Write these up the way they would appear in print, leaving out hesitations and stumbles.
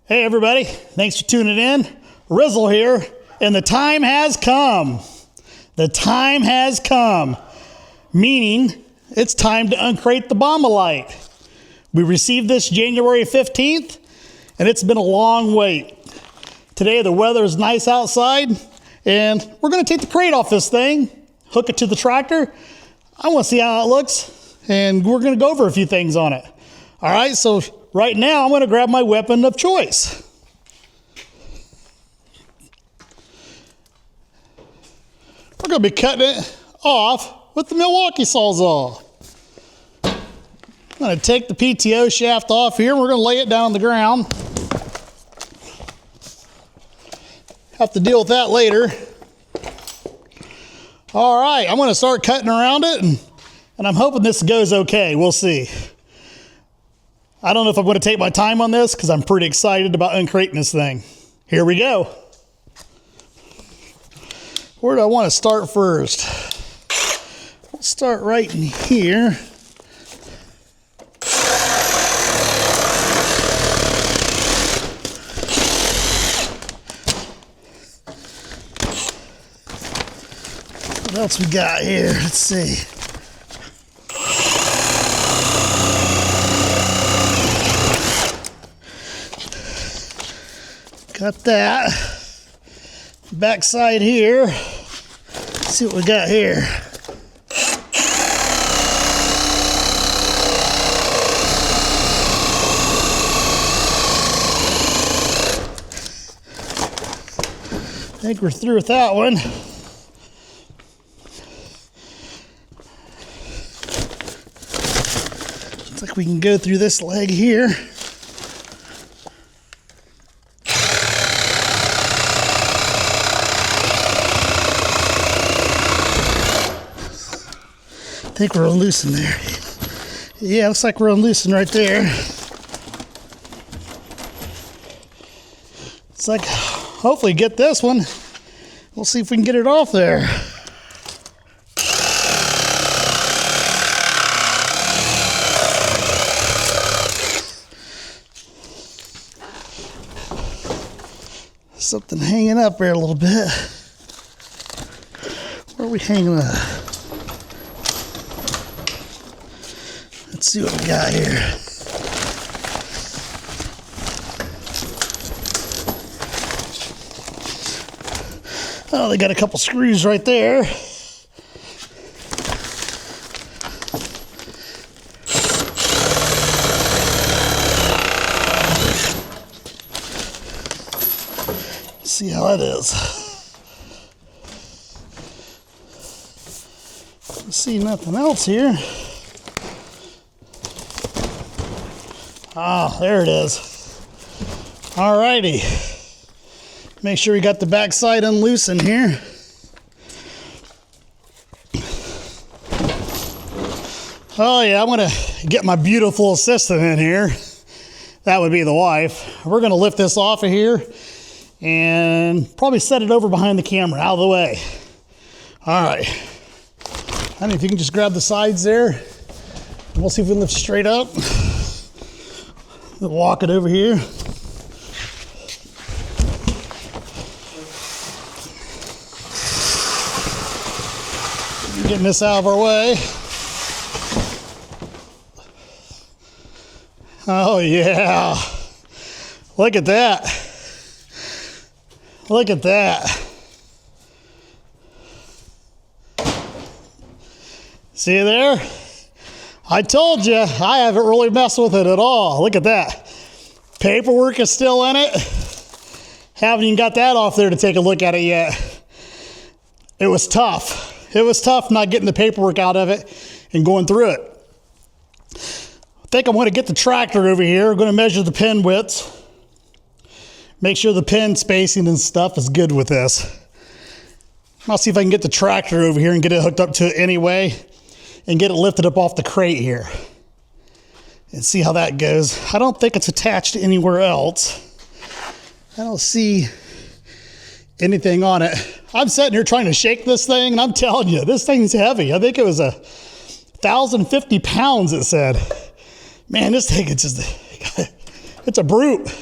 Hey everybody, thanks for tuning in. Rizzle here, and the time has come. The time has come, meaning it's time to uncrate the BAUMALIGHT. We received this January 15th, and it's been a long wait. Today the weather is nice outside, and we're gonna take the crate off this thing, hook it to the tractor. I wanna see how it looks, and we're gonna go over a few things on it. All right, so right now I'm gonna grab my weapon of choice. We're gonna be cutting it off with the Milwaukee Sawzall. I'm gonna take the PTO shaft off here and we're gonna lay it down on the ground. Have to deal with that later. All right, I'm gonna start cutting around it and I'm hoping this goes okay. We'll see. I don't know if I'm going to take my time on this because I'm pretty excited about uncrating this thing. Here we go. Where do I want to start first? Let's start right in here. What else we got here? Let's see. Got that. Backside here. Let's see what we got here. I think we're through with that one. Looks like we can go through this leg here. I think we're unloosened there. Yeah, looks like we're unloosened right there. It's like, hopefully get this one. We'll see if we can get it off there. Something hanging up there a little bit. Where are we hanging up? Let's see what we got here. Oh, they got a couple screws right there. Let's see how that is. I see nothing else here. Ah, there it is. Alrighty. Make sure we got the backside unloosened here. Oh yeah, I'm gonna get my beautiful assistant in here. That would be the wife. We're gonna lift this off of here and probably set it over behind the camera, out of the way. All right. I don't know if you can just grab the sides there. And we'll see if we can lift straight up. Walk it over here. Getting this out of our way. Oh yeah. Look at that. Look at that. See there? I told you, I haven't really messed with it at all. Look at that. Paperwork is still in it. Haven't even got that off there to take a look at it yet. It was tough. It was tough not getting the paperwork out of it and going through it. I think I'm going to get the tractor over here. I'm going to measure the pin widths. Make sure the pin spacing and stuff is good with this. I'll see if I can get the tractor over here and get it hooked up to it anyway and get it lifted up off the crate here and see how that goes. I don't think it's attached anywhere else. I don't see anything on it. I'm sitting here trying to shake this thing and I'm telling you, this thing's heavy. I think it was 1,050 pounds, it said. Man, this thing is just, it's a brute.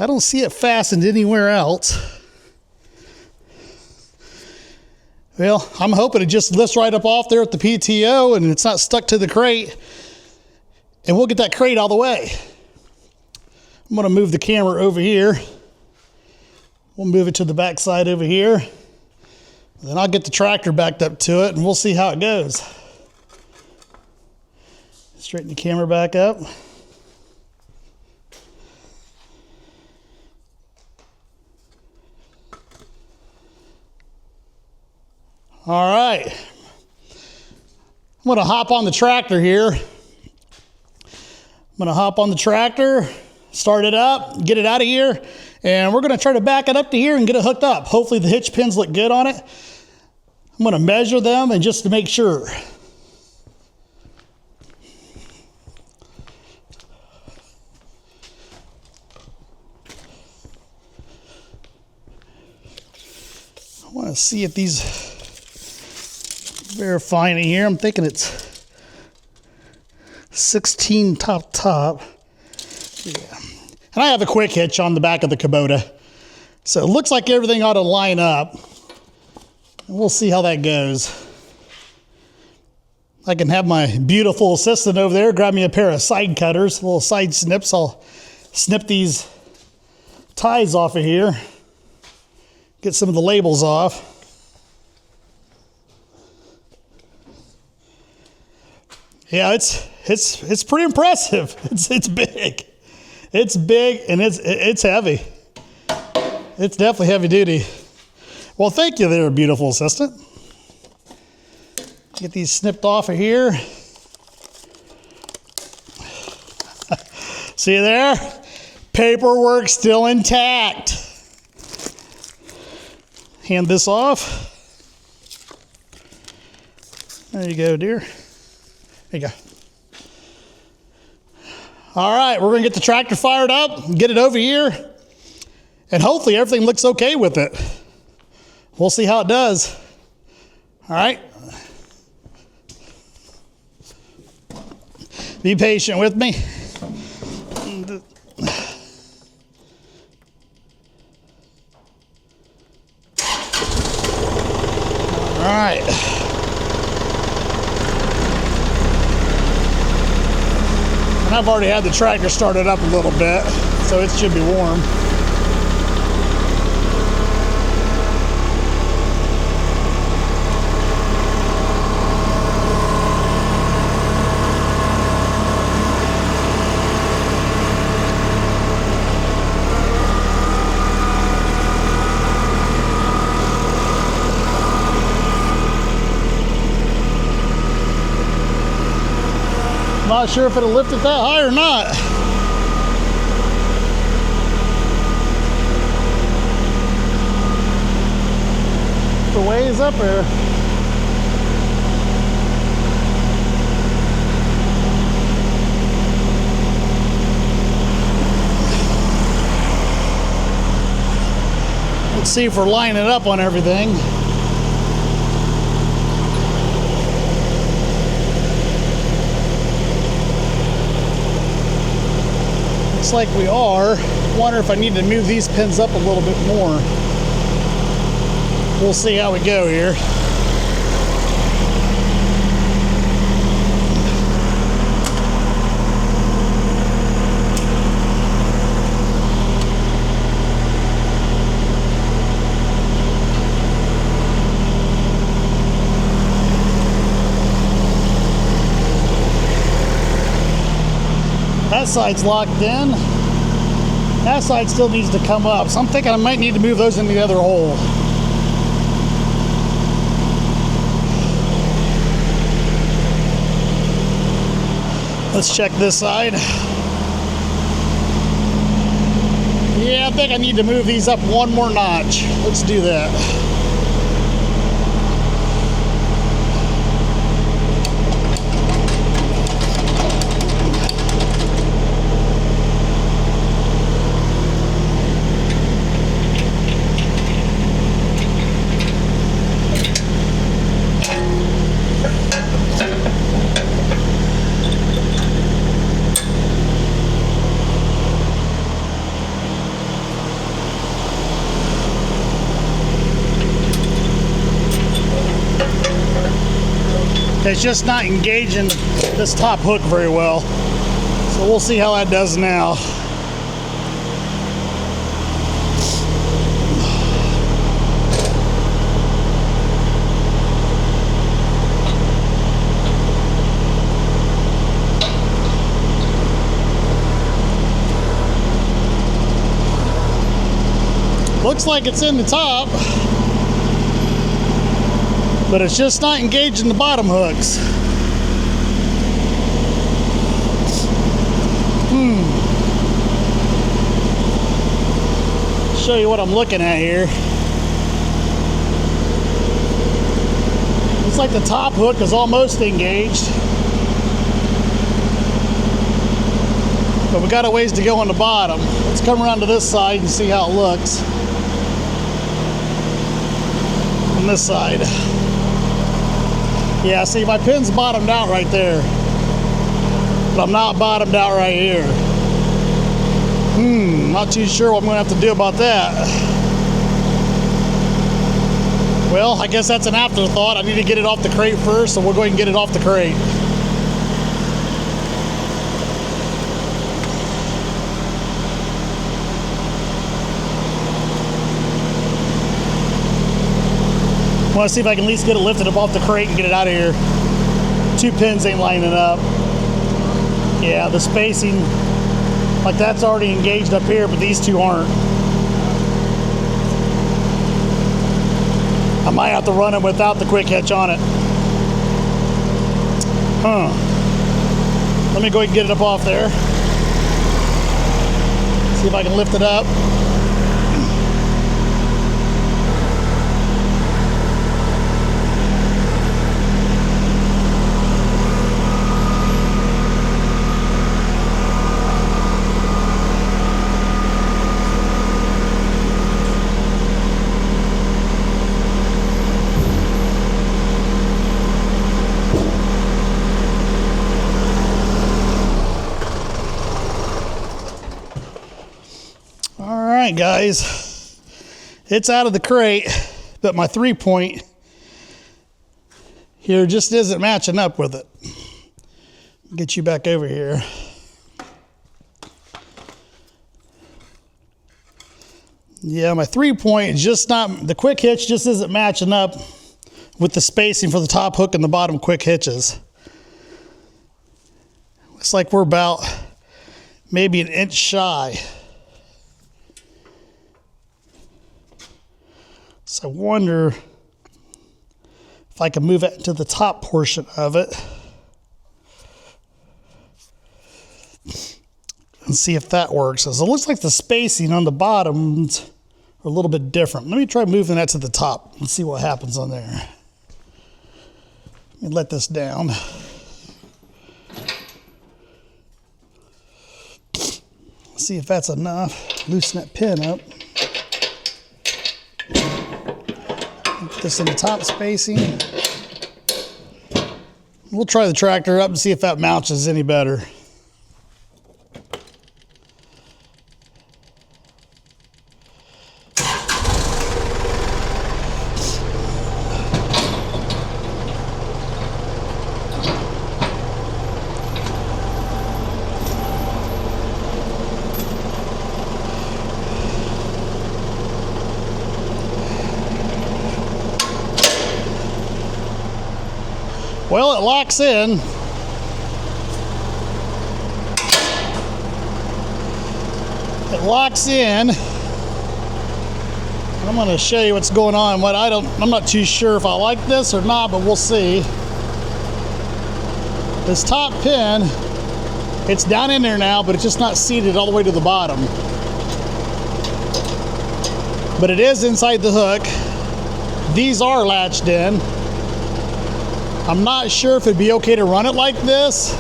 I don't see it fastened anywhere else. Well, I'm hoping it just lifts right up off there at the PTO and it's not stuck to the crate. And we'll get that crate out of the way. I'm going to move the camera over here. We'll move it to the back side over here. Then I'll get the tractor backed up to it and we'll see how it goes. Straighten the camera back up. All right. I'm going to hop on the tractor here. I'm going to hop on the tractor, start it up, get it out of here, and we're going to try to back it up to here and get it hooked up. Hopefully the hitch pins look good on it. I'm going to measure them and just to make sure. I want to see if these verifying it here. I'm thinking it's 16 top. Yeah. And I have a quick hitch on the back of the Kubota. So it looks like everything ought to line up. And we'll see how that goes. I can have my beautiful assistant over there grab me a pair of side cutters, little side snips. I'll snip these ties off of here. Get some of the labels off. Yeah, it's pretty impressive. It's big. It's big and it's heavy. It's definitely heavy duty. Well, thank you there, beautiful assistant. Get these snipped off of here. See there? Paperwork still intact. Hand this off. There you go, dear. There you go. All right, we're going to get the tractor fired up, get it over here, and hopefully everything looks okay with it. We'll see how it does. All right. Be patient with me. All right. And I've already had the tractor started up a little bit, so it should be warm. Not sure if it'll lift it that high or not. It's a ways up there. Let's see if we're lining it up on everything. Looks like we are. Wonder if I need to move these pins up a little bit more. We'll see how we go here. That side's locked in. That side still needs to come up. So I'm thinking I might need to move those into the other hole. Let's check this side. Yeah, I think I need to move these up one more notch. Let's do that. It's just not engaging this top hook very well. So we'll see how that does now. Looks like it's in the top, but it's just not engaging the bottom hooks. Show you what I'm looking at here. Looks like the top hook is almost engaged, but we got a ways to go on the bottom. Let's come around to this side and see how it looks. On this side. Yeah, see, my pin's bottomed out right there, but I'm not bottomed out right here. Not too sure what I'm gonna have to do about that. Well, I guess that's an afterthought. I need to get it off the crate first, so we'll go ahead and get it off the crate. I want to see if I can at least get it lifted up off the crate and get it out of here. Two pins ain't lining up. Yeah, the spacing, like that's already engaged up here, but these two aren't. I might have to run it without the quick hitch on it. Let me go ahead and get it up off there. See if I can lift it up. Alright guys, it's out of the crate, but my 3-point here just isn't matching up with it. Get you back over here. Yeah, my 3-point is just not, the quick hitch just isn't matching up with the spacing for the top hook and the bottom quick hitches. Looks like we're about maybe an inch shy. So I wonder if I can move it to the top portion of it and see if that works. So it looks like the spacing on the bottoms are a little bit different. Let me try moving that to the top and see what happens on there. Let me let this down. See if that's enough. Loosen that pin up. Put this in the top spacing. We'll try the tractor up and see if that mounts is any better. Well, it locks in. It locks in. I'm going to show you what's going on. I'm not too sure if I like this or not, but we'll see. This top pin, it's down in there now, but it's just not seated all the way to the bottom. But it is inside the hook. These are latched in. I'm not sure if it'd be okay to run it like this,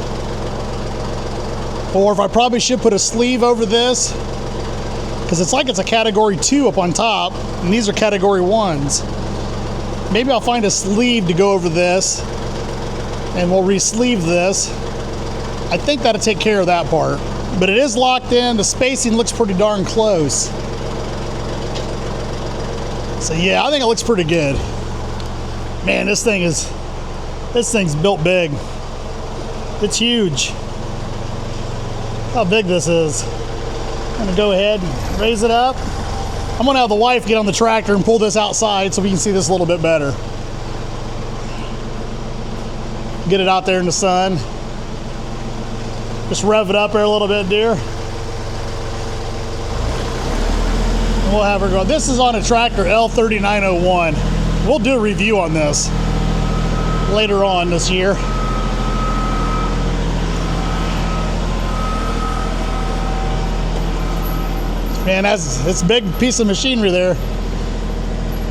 or if I probably should put a sleeve over this, because it's like it's a category 2 up on top, and these are category 1s. Maybe I'll find a sleeve to go over this, and we'll re-sleeve this. I think that'll take care of that part. But it is locked in. The spacing looks pretty darn close. So yeah, I think it looks pretty good. Man, this thing is This thing's built big. It's huge. How big this is. I'm gonna go ahead and raise it up. I'm gonna have the wife get on the tractor and pull this outside so we can see this a little bit better. Get it out there in the sun. Just rev it up there a little bit, dear. And we'll have her go. This is on a tractor L3901. We'll do a review on this later on this year. Man, it's a big piece of machinery there.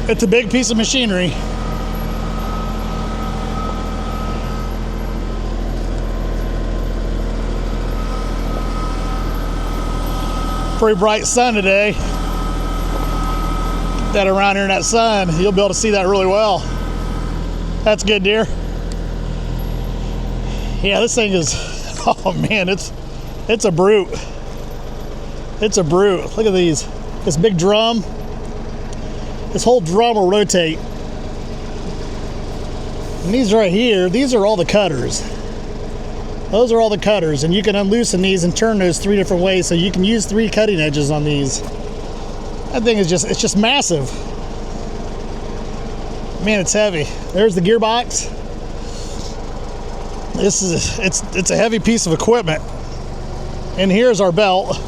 It's a big piece of machinery. Pretty bright sun today. That around here in that sun, you'll be able to see that really well. That's good, dear. Yeah, this thing is, oh man, it's a brute. It's a brute. Look at these. This big drum. This whole drum will rotate. And these right here, these are all the cutters. Those are all the cutters, and you can unloosen these and turn those 3 different ways, so you can use 3 cutting edges on these. That thing is it's just massive. Man, it's heavy. There's the gearbox. It's a heavy piece of equipment. And here's our belt.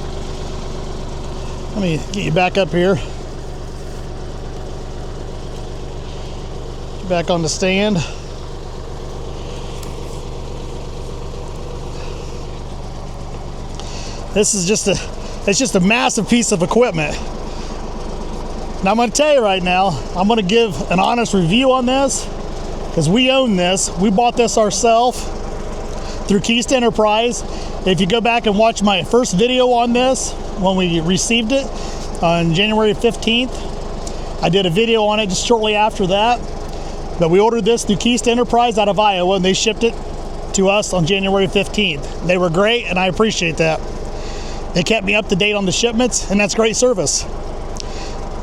Let me get you back up here. Back on the stand. This is just a massive piece of equipment. Now I'm going to tell you right now, I'm going to give an honest review on this because we own this. We bought this ourselves through Keystone Enterprise. If you go back and watch my first video on this, when we received it on January 15th, I did a video on it just shortly after that. But we ordered this through Keystone Enterprise out of Iowa, and they shipped it to us on January 15th. They were great, and I appreciate that. They kept me up to date on the shipments, and that's great service.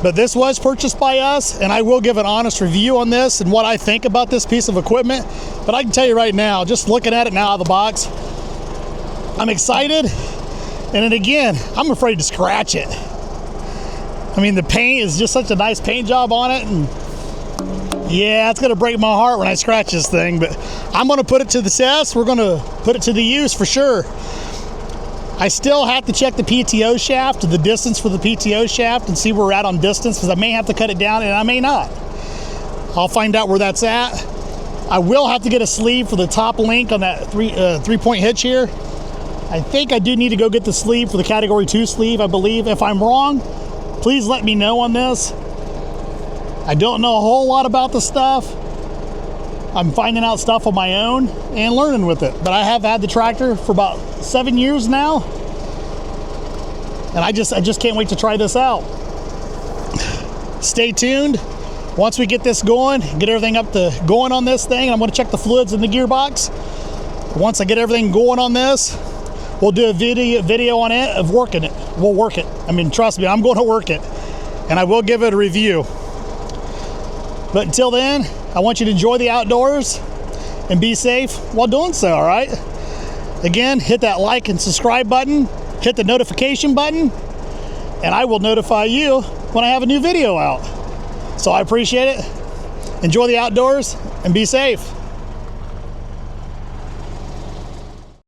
But this was purchased by us, and I will give an honest review on this and what I think about this piece of equipment. But I can tell you right now, just looking at it now out of the box, I'm excited. And then again, I'm afraid to scratch it. I mean, the paint is just such a nice paint job on it, and yeah, it's gonna break my heart when I scratch this thing, but I'm gonna put it to the test. We're gonna put it to the use for sure. I still have to check the PTO shaft, the distance for the PTO shaft, and see where we're at on distance, because I may have to cut it down and I may not. I'll find out where that's at. I will have to get a sleeve for the top link on that three-point hitch here. I think I do need to go get the sleeve for the Category 2 sleeve, I believe. If I'm wrong, please let me know on this. I don't know a whole lot about the stuff. I'm finding out stuff on my own and learning with it. But I have had the tractor for about 7 years now. And I just can't wait to try this out. Stay tuned. Once we get this going, get everything up to going on this thing, I'm gonna check the fluids in the gearbox. Once I get everything going on this, we'll do a video on it of working it. We'll work it. I mean, trust me, I'm going to work it. And I will give it a review. But until then, I want you to enjoy the outdoors and be safe while doing so, all right? Again, hit that like and subscribe button, hit the notification button, and I will notify you when I have a new video out. So I appreciate it. Enjoy the outdoors and be safe.